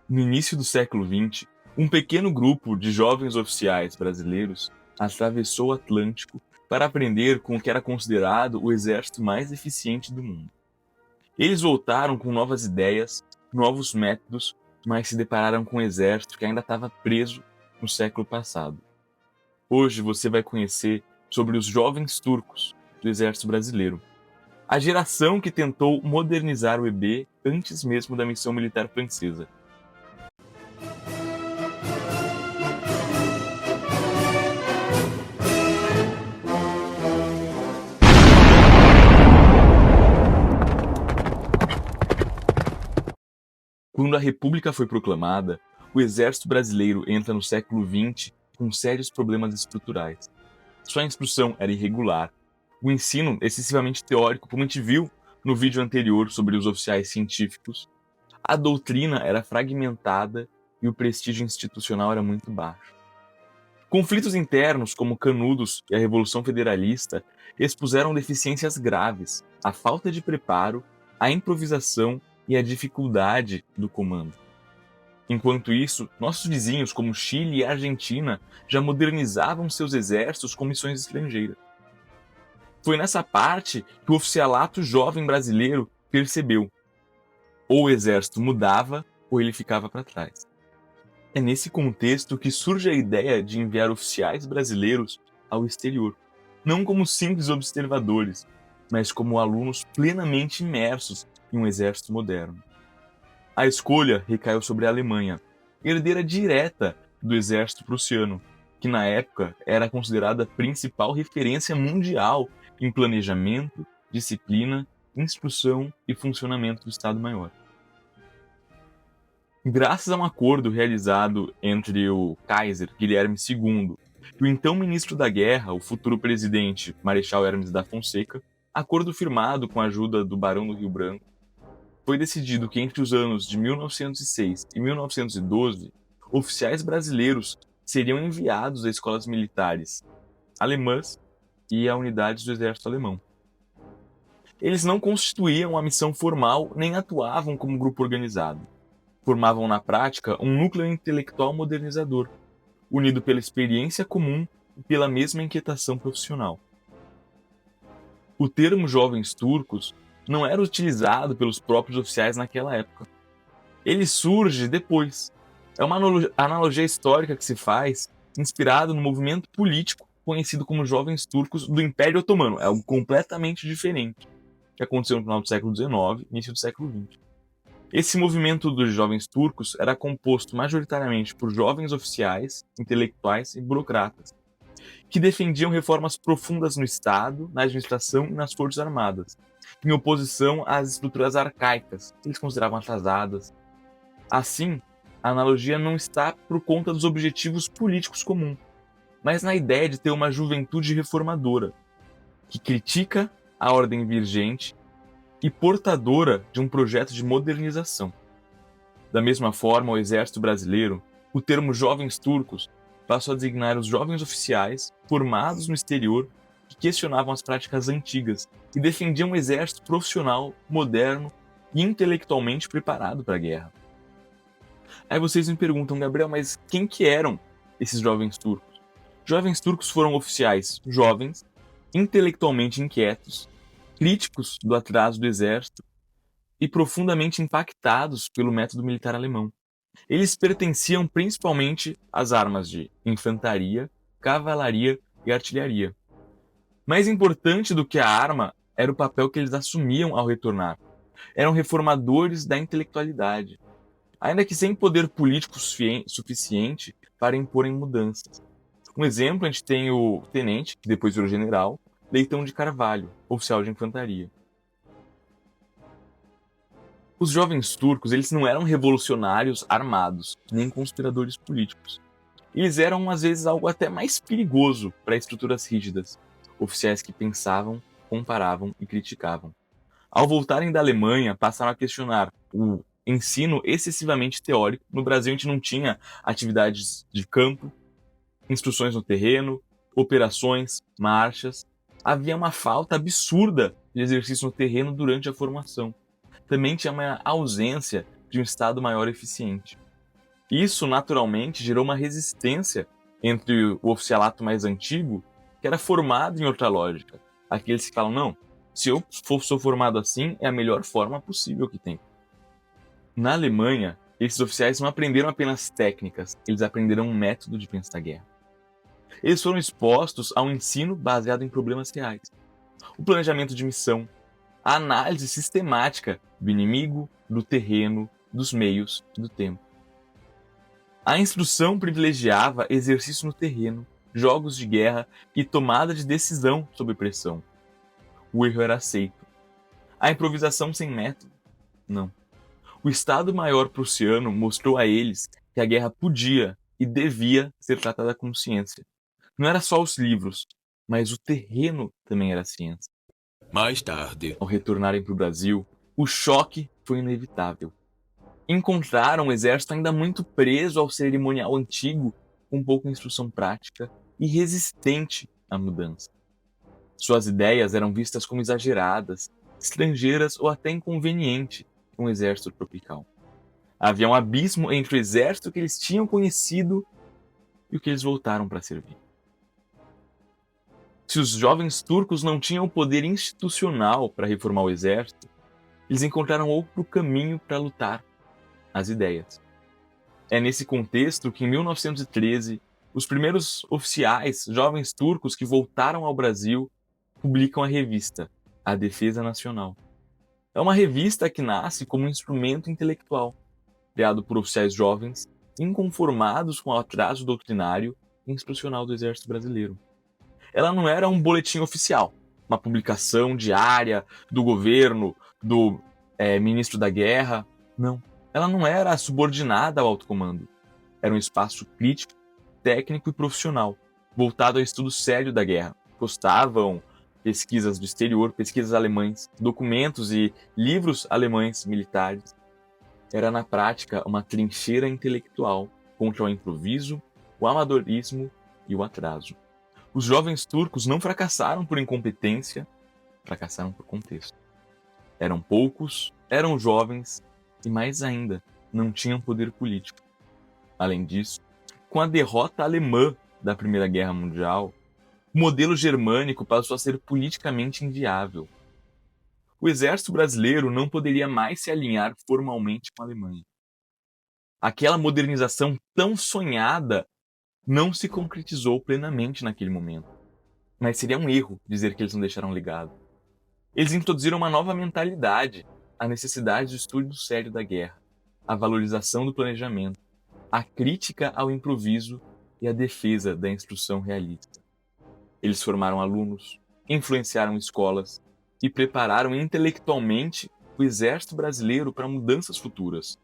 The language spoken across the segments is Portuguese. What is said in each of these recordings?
No início do século XX, um pequeno grupo de jovens oficiais brasileiros atravessou o Atlântico para aprender com o que era considerado o exército mais eficiente do mundo. Eles voltaram com novas ideias, novos métodos, mas se depararam com um exército que ainda estava preso no século passado. Hoje você vai conhecer sobre os jovens turcos do exército brasileiro, a geração que tentou modernizar o EB antes mesmo da missão militar francesa. Quando a República foi proclamada, o exército brasileiro entra no século XX com sérios problemas estruturais. Sua instrução era irregular, o ensino excessivamente teórico, como a gente viu no vídeo anterior sobre os oficiais científicos, a doutrina era fragmentada e o prestígio institucional era muito baixo. Conflitos internos, como Canudos e a Revolução Federalista, expuseram deficiências graves, a falta de preparo, a improvisação e a dificuldade do comando. Enquanto isso, nossos vizinhos como Chile e Argentina já modernizavam seus exércitos com missões estrangeiras. Foi nessa parte que o oficialato jovem brasileiro percebeu: ou o exército mudava ou ele ficava para trás. É nesse contexto que surge a ideia de enviar oficiais brasileiros ao exterior, não como simples observadores, mas como alunos plenamente imersos em um exército moderno. A escolha recaiu sobre a Alemanha, herdeira direta do exército prussiano, que na época era considerada a principal referência mundial em planejamento, disciplina, instrução e funcionamento do Estado-Maior. Graças a um acordo realizado entre o Kaiser Guilherme II e o então ministro da Guerra, o futuro presidente Marechal Hermes da Fonseca, acordo firmado com a ajuda do Barão do Rio Branco, foi decidido que entre os anos de 1906 e 1912, oficiais brasileiros seriam enviados a escolas militares alemãs e a unidades do exército alemão. Eles não constituíam a missão formal nem atuavam como grupo organizado. Formavam na prática um núcleo intelectual modernizador, unido pela experiência comum e pela mesma inquietação profissional. O termo jovens turcos não era utilizado pelos próprios oficiais naquela época. Ele surge depois. É uma analogia histórica que se faz, inspirado no movimento político conhecido como Jovens Turcos do Império Otomano. É algo completamente diferente, que aconteceu no final do século XIX e início do século XX. Esse movimento dos jovens turcos era composto majoritariamente por jovens oficiais, intelectuais e burocratas, que defendiam reformas profundas no Estado, na administração e nas forças armadas, em oposição às estruturas arcaicas, que eles consideravam atrasadas. Assim, a analogia não está por conta dos objetivos políticos comuns, mas na ideia de ter uma juventude reformadora, que critica a ordem vigente e portadora de um projeto de modernização. Da mesma forma, ao exército brasileiro, o termo jovens turcos passou a designar os jovens oficiais formados no exterior que questionavam as práticas antigas e defendiam um exército profissional, moderno e intelectualmente preparado para a guerra. Aí vocês me perguntam, Gabriel, mas quem que eram esses jovens turcos? Jovens turcos foram oficiais jovens, intelectualmente inquietos, críticos do atraso do exército e profundamente impactados pelo método militar alemão. Eles pertenciam principalmente às armas de infantaria, cavalaria e artilharia. Mais importante do que a arma era o papel que eles assumiam ao retornar. Eram reformadores da intelectualidade, ainda que sem poder político suficiente para imporem mudanças. Um exemplo, a gente tem o tenente, que depois virou general, Leitão de Carvalho, oficial de infantaria. Os jovens turcos, eles não eram revolucionários armados, nem conspiradores políticos. Eles eram, às vezes, algo até mais perigoso para estruturas rígidas, oficiais que pensavam, comparavam e criticavam. Ao voltarem da Alemanha, passaram a questionar o ensino excessivamente teórico. No Brasil, a gente não tinha atividades de campo, instruções no terreno, operações, marchas. Havia uma falta absurda de exercício no terreno durante a formação. Também tinha uma ausência de um Estado-Maior eficiente. Isso, naturalmente, gerou uma resistência entre o oficialato mais antigo, que era formado em outra lógica. Aqueles que falam, não, se eu sou formado assim, é a melhor forma possível que tem. Na Alemanha, esses oficiais não aprenderam apenas técnicas, eles aprenderam um método de pensar a guerra. Eles foram expostos a um ensino baseado em problemas reais. O planejamento de missão, a análise sistemática do inimigo, do terreno, dos meios e do tempo. A instrução privilegiava exercício no terreno, jogos de guerra e tomada de decisão sob pressão. O erro era aceito. A improvisação sem método? Não. O Estado-Maior prussiano mostrou a eles que a guerra podia e devia ser tratada com ciência. Não era só os livros, mas o terreno também era ciência. Mais tarde, Ao retornarem para o Brasil, o choque foi inevitável. Encontraram um exército ainda muito preso ao cerimonial antigo, com pouca instrução prática e resistente à mudança. Suas ideias eram vistas como exageradas, estrangeiras ou até inconvenientes para um exército tropical. Havia um abismo entre o exército que eles tinham conhecido e o que eles voltaram para servir. Se os jovens turcos não tinham o poder institucional para reformar o exército, eles encontraram outro caminho para lutar: as ideias. É nesse contexto que, em 1913, os primeiros oficiais jovens turcos que voltaram ao Brasil publicam a revista A Defesa Nacional. É uma revista que nasce como um instrumento intelectual, criado por oficiais jovens inconformados com o atraso doutrinário e instrucional do Exército Brasileiro. Ela não era um boletim oficial, uma publicação diária do governo, do ministro da Guerra. Não. Ela não era subordinada ao alto comando. Era um espaço crítico, técnico e profissional, voltado ao estudo sério da guerra. Postavam pesquisas do exterior, pesquisas alemães, documentos e livros alemães militares. Era, na prática, uma trincheira intelectual contra o improviso, o amadorismo e o atraso. Os jovens turcos não fracassaram por incompetência, fracassaram por contexto. Eram poucos, eram jovens e, mais ainda, não tinham poder político. Além disso, com a derrota alemã da Primeira Guerra Mundial, o modelo germânico passou a ser politicamente inviável. O exército brasileiro não poderia mais se alinhar formalmente com a Alemanha. Aquela modernização tão sonhada não se concretizou plenamente naquele momento. Mas seria um erro dizer que eles não deixaram legado. Eles introduziram uma nova mentalidade, a necessidade do estudo sério da guerra, a valorização do planejamento, a crítica ao improviso e a defesa da instrução realista. Eles formaram alunos, influenciaram escolas e prepararam intelectualmente o exército brasileiro para mudanças futuras.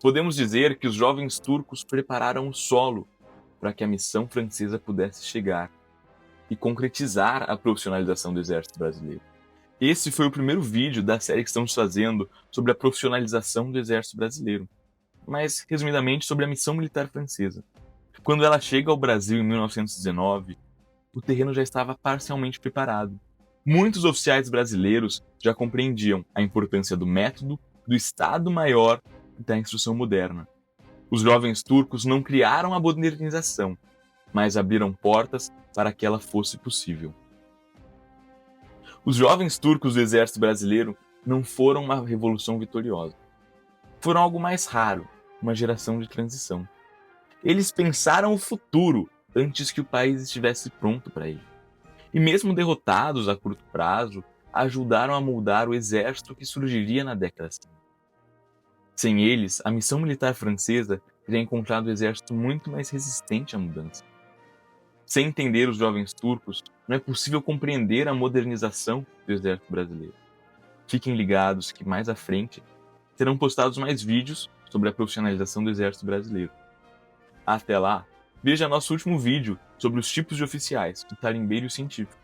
Podemos dizer que os jovens turcos prepararam o solo para que a missão francesa pudesse chegar e concretizar a profissionalização do exército brasileiro. Esse foi o primeiro vídeo da série que estamos fazendo sobre a profissionalização do exército brasileiro, mas, resumidamente, sobre a missão militar francesa. Quando ela chega ao Brasil em 1919, o terreno já estava parcialmente preparado. Muitos oficiais brasileiros já compreendiam a importância do método, do Estado-Maior e da instrução moderna. Os jovens turcos não criaram a modernização, mas abriram portas para que ela fosse possível. Os jovens turcos do exército brasileiro não foram uma revolução vitoriosa. Foram algo mais raro, uma geração de transição. Eles pensaram o futuro antes que o país estivesse pronto para ele. E mesmo derrotados a curto prazo, ajudaram a moldar o exército que surgiria na década seguinte. Sem eles, a missão militar francesa teria encontrado o exército muito mais resistente à mudança. Sem entender os jovens turcos, não é possível compreender a modernização do exército brasileiro. Fiquem ligados que mais à frente serão postados mais vídeos sobre a profissionalização do exército brasileiro. Até lá, veja nosso último vídeo sobre os tipos de oficiais, o tarimbeiro e o científico.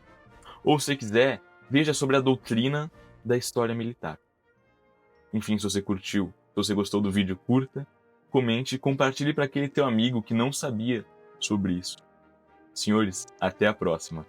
Ou, se quiser, veja sobre a doutrina da história militar. Enfim, se você curtiu, se você gostou do vídeo, curta, comente e compartilhe para aquele teu amigo que não sabia sobre isso. Senhores, até a próxima.